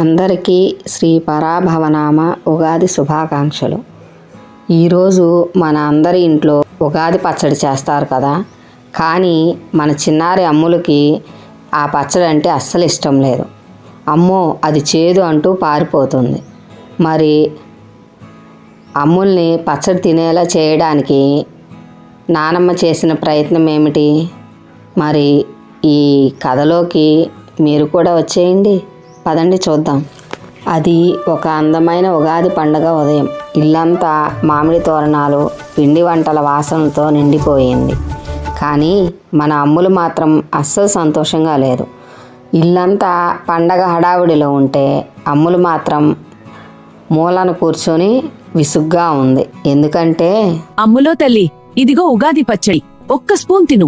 అందరికీ శ్రీ పరాభవనామ ఉగాది శుభాకాంక్షలు. ఈరోజు మన అందరి ఇంట్లో ఉగాది పచ్చడి చేస్తారు కదా, కానీ మన చిన్నారి అమ్ములకి ఆ పచ్చడి అంటే అస్సలు ఇష్టం లేదు. అమ్మో అది చేదు అంటూ పారిపోతుంది. మరి అమ్ముల్ని పచ్చడి తినేలా చేయడానికి నానమ్మ చేసిన ప్రయత్నం ఏమిటి? మరి ఈ కథలోకి మీరు కూడా వచ్చేయండి, పదండి చూద్దాం. అది ఒక అందమైన ఉగాది పండుగ ఉదయం. ఇల్లంతా మామిడి తోరణాలు, పిండి వంటల వాసనలతో నిండిపోయింది. కానీ మన అమ్ములు మాత్రం అస్సలు సంతోషంగా లేదు. ఇల్లంతా పండగ హడావుడిలో ఉంటే అమ్ములు మాత్రం మూలన కూర్చొని విసుగ్గా ఉంది. ఎందుకంటే అమ్ములో తల్లి, ఇదిగో ఉగాది పచ్చడి, ఒక్క స్పూన్ తిను.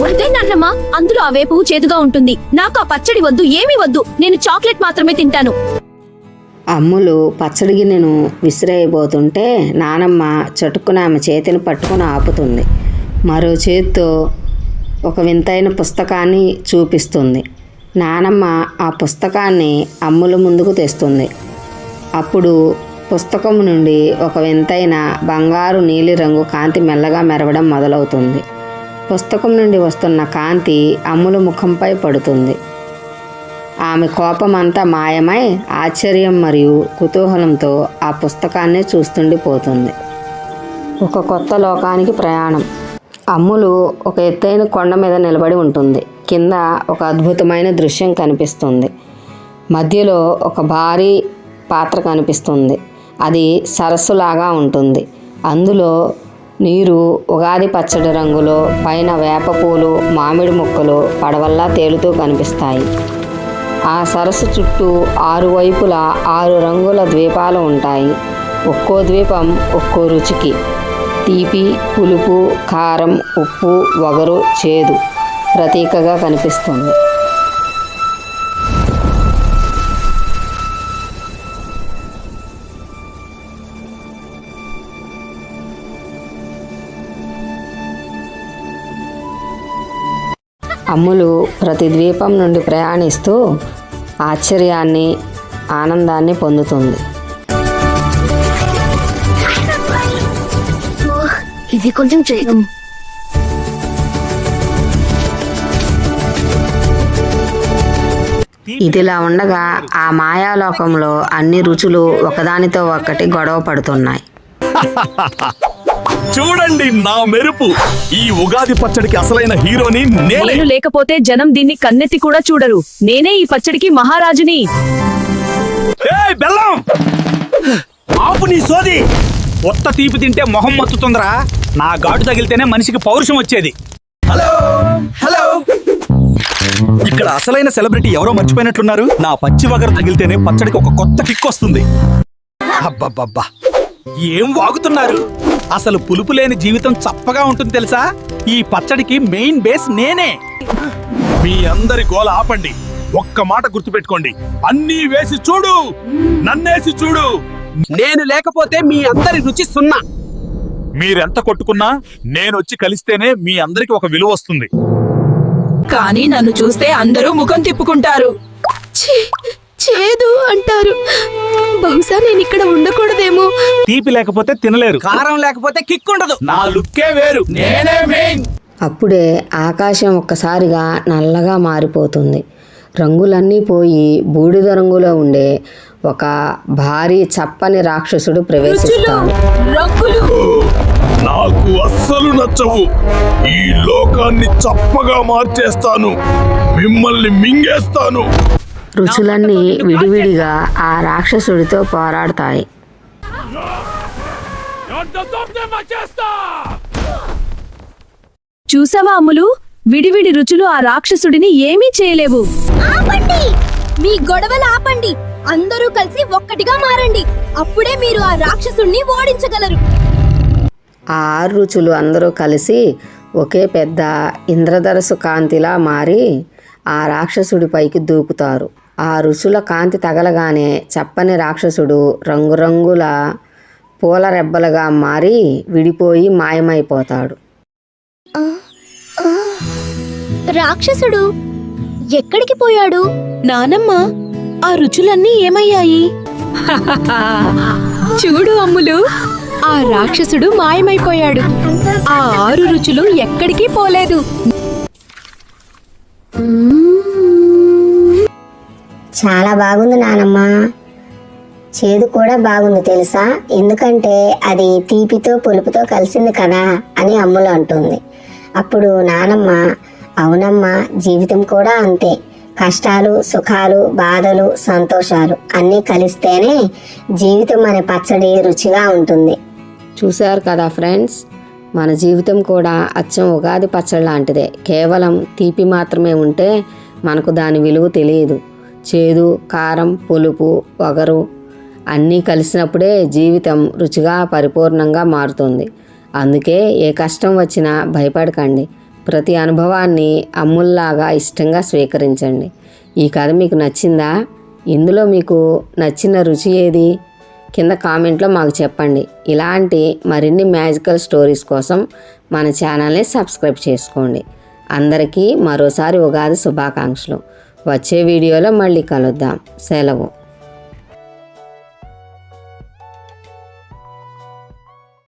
వద్దే నాన్నమ్మ, అందులో ఆ వేపు చేదుగా ఉంటుంది. నాకు ఆ పచ్చడి వద్దు, ఏమీ వద్దు. నేను చాక్లెట్ మాత్రమే తింటాను. అమ్ములు పచ్చడి గిన్నెను విసిరేయబోతుంటే నానమ్మ చటుక్కున ఆమె చేతిని పట్టుకుని ఆపుతుంది. మరో చేతితో ఒక వింతైన పుస్తకాన్ని చూపిస్తుంది. నానమ్మ ఆ పుస్తకాన్ని అమ్ముల ముందుకు తెస్తుంది. అప్పుడు పుస్తకం నుండి ఒక వింతైన బంగారు నీలిరంగు కాంతి మెల్లగా మెరవడం మొదలవుతుంది. పుస్తకం నుండి వస్తున్న కాంతి అమ్ముల ముఖంపై పడుతుంది. ఆమె కోపమంతా మాయమై ఆశ్చర్యం మరియు కుతూహలంతో ఆ పుస్తకాన్నే చూస్తుండిపోతుంది. ఒక కొత్త లోకానికి ప్రయాణం. అమ్ములు ఒక ఎత్తైన కొండ మీద నిలబడి ఉంటుంది. కింద ఒక అద్భుతమైన దృశ్యం కనిపిస్తుంది. మధ్యలో ఒక భారీ పాత్ర కనిపిస్తుంది. అది సరస్సులాగా ఉంటుంది. అందులో నీరు ఉగాది పచ్చడి రంగులో, పైన వేప పూలు, మామిడి ముక్కలు పడవల్లా తేలుతూ కనిపిస్తాయి. ఆ సరస్సు చుట్టూ 6 వైపులా 6 రంగుల ద్వీపాలు ఉంటాయి. ఒక్కో ద్వీపం ఒక్కో రుచికి, తీపి, పులుపు, కారం, ఉప్పు, వగరు, చేదు ప్రతీకగా కనిపిస్తుంది. అమ్ములు ప్రతి ద్వీపం నుండి ప్రయాణిస్తూ ఆశ్చర్యాన్ని, ఆనందాన్ని పొందుతుంది. ఇది కొంచెం చేదు. ఇదిలా ఉండగా ఆ మాయాలోకంలో అన్ని రుచులు ఒకదానితో ఒకటి గొడవ పడుతున్నాయి. చూడండి నా మెరుపు! ఈ ఉగాది పచ్చడికి అసలైన హీరోని నేను లేకపోతే జనం దీన్ని కన్నెత్తి కూడా చూడరు. నేనే ఈ పచ్చడికి మహారాజుని. ఏయ్ బెల్లం! ఆపు నీ సోది! కొత్త తీపి తింటే మొహం మత్తుతుందిరా. నా ఘాటు తగిలితేనే మనిషికి పౌరుషం వచ్చేది. హలో హలో, ఇక్కడ అసలైన సెలబ్రిటీ ఎవరో మర్చిపోయినట్లున్నారు. నా పచ్చి వగరు తగిలితేనే పచ్చడికి ఒక కొత్త కిక్ వస్తుంది. అబ్బబ్బబ్బా, ఏం వాగుతున్నారు? అసలు పులుపు లేని జీవితం చప్పగా ఉంటుంది తెలుసా? ఈ పచ్చడికి మెయిన్ బేస్ నేనే. మీ అందరి గోల ఆపండి. ఒక్క మాట గుర్తుపెట్టుకోండి, అన్నీ వేసి చూడు, నన్నేసి చూడు. నేను లేకపోతే మీ అందరి రుచి సున్నా. మీరెంత కొట్టుకున్నా నేనొచ్చి కలిస్తేనే మీ అందరికి ఒక విలువ వస్తుంది. కానీ నన్ను చూస్తే అందరూ ముఖం తిప్పుకుంటారు. చేదు అంటారు. బహుశా నేను ఇక్కడ ఉండకూడదేమో. తీపి లేకపోతే తినలేరు, కారం లేకపోతే కిక్ ఉండదు. నా లుక్కే వేరు, నేనే మెయిన్. అప్పుడే ఆకాశం ఒక్కసారిగా నల్లగా మారిపోతుంది. రంగులన్నీ పోయి బూడిద రంగులో ఉండే ఒక భారీ చప్పని రాక్షసుడు ప్రవేశిస్తాడు. నాకు అస్సలు నచ్చవు. ఈ లోకాన్ని చప్పగా మార్చేస్తాను, మిమ్మల్ని మింగేస్తాను. రుచులన్నీ విడివిడిగా ఆ రాక్షసుడితో పోరాడతాయి. చూసావా అమ్ములు, విడివిడి రుచులు ఆ రాక్షసుడిని ఏమీ చేయలేవు. ఆపండి, మీ గొడవలు ఆపండి. అందరూ కలిసి ఒక్కటిగా మారండి. అప్పుడే మీరు ఆ రాక్షసుడిని ఓడించగలరు. ఆ 6 రుచులు అందరూ కలిసి ఒకే పెద్ద ఇంద్రధనస్సు కాంతిలా మారి ఆ రాక్షసుడి పైకి దూకుతారు. ఆ రుచుల కాంతి తగలగానే చప్పని రాక్షసుడు రంగురంగుల పూల రెబ్బలుగా మారి విడిపోయి మాయమైపోతాడు. రాక్షసుడు ఎక్కడికి పోయాడు? నానమ్మ ఆ రుచులన్నీ ఏమయ్యాయి? చూడు అమ్ములు, ఆ రాక్షసుడు మాయమైపోయాడు. ఆ 6 రుచులు ఎక్కడికి పోలేదు. చాలా బాగుంది నానమ్మ. చేదు కూడా బాగుంది తెలుసా, ఎందుకంటే అది తీపితో పులుపుతో కలిసింది కదా అని అమ్ములు అంటుంది. అప్పుడు నానమ్మ, అవునమ్మా, జీవితం కూడా అంతే. కష్టాలు, సుఖాలు, బాధలు, సంతోషాలు అన్నీ కలిస్తేనే జీవితం అనే పచ్చడి రుచిగా ఉంటుంది. చూశారు కదా ఫ్రెండ్స్, మన జీవితం కూడా అచ్చం ఉగాది పచ్చడి లాంటిదే. కేవలం తీపి మాత్రమే ఉంటే మనకు దాని విలువ తెలియదు. చేదు, కారం, పులుపు, వగరు అన్నీ కలిసినప్పుడే జీవితం రుచిగా పరిపూర్ణంగా మారుతుంది. అందుకే ఏ కష్టం వచ్చినా భయపడకండి. ప్రతి అనుభవాన్ని అమ్ముల్లాగా ఇష్టంగా స్వీకరించండి. ఈ కథ మీకు నచ్చిందా? ఇందులో మీకు నచ్చిన రుచి ఏది? కింద కామెంట్లో మాకు చెప్పండి. ఇలాంటి మరిన్ని మ్యాజికల్ స్టోరీస్ కోసం మన ఛానల్ని సబ్స్క్రైబ్ చేసుకోండి. అందరికీ మరోసారి ఉగాది శుభాకాంక్షలు. వచ్చే వీడియోలో మళ్ళీ కలుద్దాం. సెలవు.